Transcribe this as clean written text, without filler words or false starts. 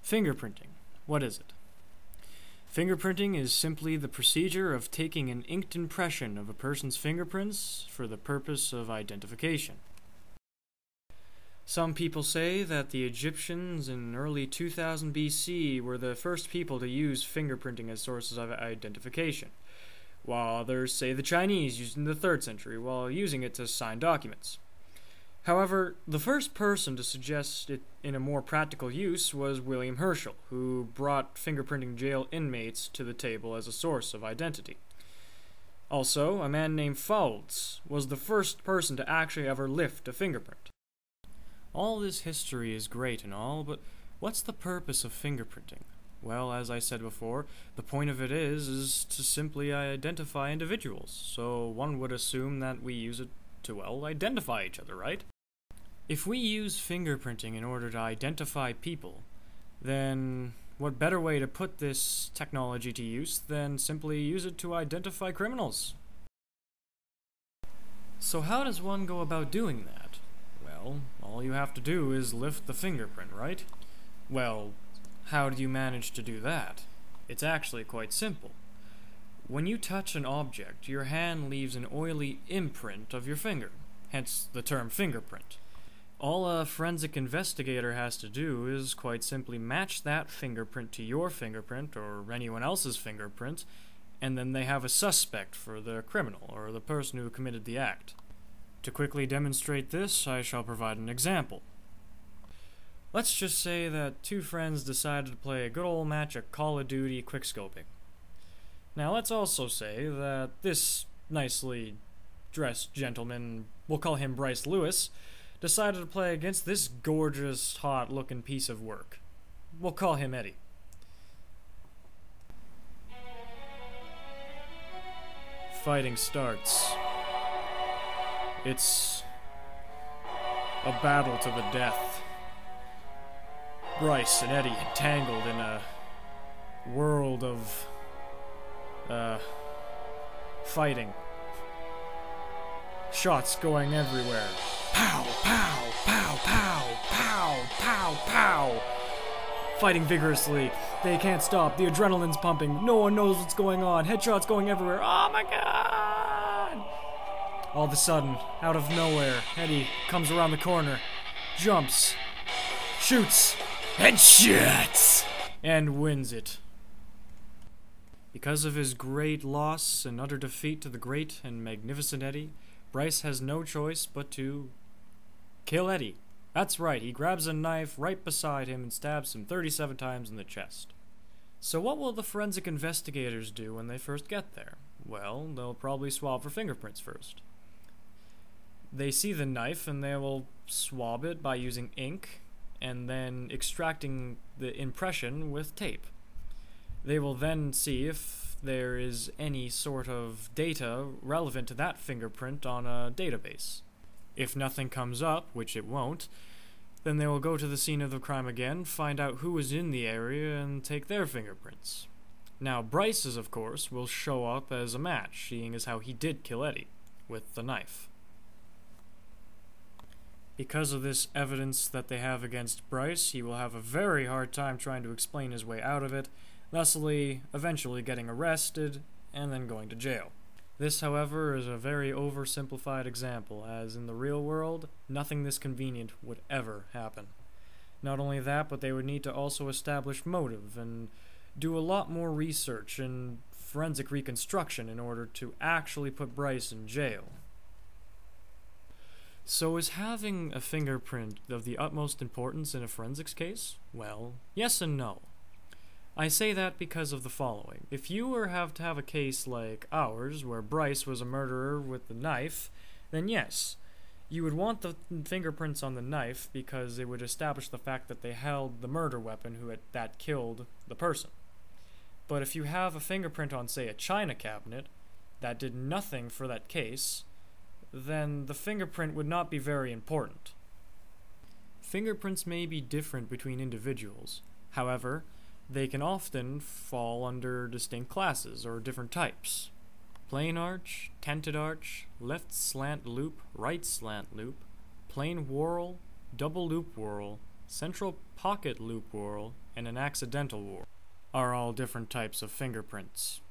Fingerprinting. What is it? Fingerprinting is simply the procedure of taking an inked impression of a person's fingerprints for the purpose of identification. Some people say that the Egyptians in early 2000 BC were the first people to use fingerprinting as sources of identification, while others say the Chinese used it in the 3rd century while using it to sign documents. However, the first person to suggest it in a more practical use was William Herschel, who brought fingerprinting jail inmates to the table as a source of identity. Also, a man named Faulds was the first person to actually ever lift a fingerprint. All this history is great and all, but what's the purpose of fingerprinting? Well, as I said before, the point of it is to simply identify individuals, so one would assume that we use it to, well, identify each other, right? If we use fingerprinting in order to identify people, then what better way to put this technology to use than simply use it to identify criminals? So how does one go about doing that? Well, all you have to do is lift the fingerprint, right? Well, how do you manage to do that? It's actually quite simple. When you touch an object, your hand leaves an oily imprint of your finger, hence the term fingerprint. All a forensic investigator has to do is quite simply match that fingerprint to your fingerprint or anyone else's fingerprint, and then they have a suspect for the criminal or the person who committed the act. To quickly demonstrate this, I shall provide an example. Let's just say that two friends decided to play a good old match of Call of Duty quickscoping. Now let's also say that this nicely dressed gentleman, we'll call him Bryce Lewis, decided to play against this gorgeous, hot-looking piece of work. We'll call him Eddie. Fighting starts. It's a battle to the death. Bryce and Eddie entangled in a world of fighting. Shots going everywhere. Pow, pow, pow, pow, pow, pow, pow. Fighting vigorously. They can't stop. The adrenaline's pumping. No one knows what's going on. Headshots going everywhere. Oh my god! All of a sudden, out of nowhere, Eddie comes around the corner, jumps, shoots, headshots, and wins it. Because of his great loss and utter defeat to the great and magnificent Eddie, Bryce has no choice but to kill Eddie. That's right, he grabs a knife right beside him and stabs him 37 times in the chest. So what will the forensic investigators do when they first get there? Well, they'll probably swab for fingerprints first. They see the knife and they will swab it by using ink and then extracting the impression with tape. They will then see if there is any sort of data relevant to that fingerprint on a database. If nothing comes up, which it won't, then they will go to the scene of the crime again, find out who was in the area, and take their fingerprints. Now, Bryce's, of course, will show up as a match, seeing as how he did kill Eddie, with the knife. Because of this evidence that they have against Bryce, he will have a very hard time trying to explain his way out of it, thusly eventually getting arrested and then going to jail. This, however, is a very oversimplified example, as in the real world, nothing this convenient would ever happen. Not only that, but they would need to also establish motive and do a lot more research and forensic reconstruction in order to actually put Bryce in jail. So is having a fingerprint of the utmost importance in a forensics case? Well, yes and no. I say that because of the following. If you were to have a case like ours, where Bryce was a murderer with the knife, then yes, you would want the fingerprints on the knife because it would establish the fact that they held the murder weapon that killed the person. But if you have a fingerprint on, say, a china cabinet that did nothing for that case, then the fingerprint would not be very important. Fingerprints may be different between individuals. However, they can often fall under distinct classes or different types. Plain arch, tented arch, left slant loop, right slant loop, plain whorl, double loop whorl, central pocket loop whorl, and an accidental whorl are all different types of fingerprints.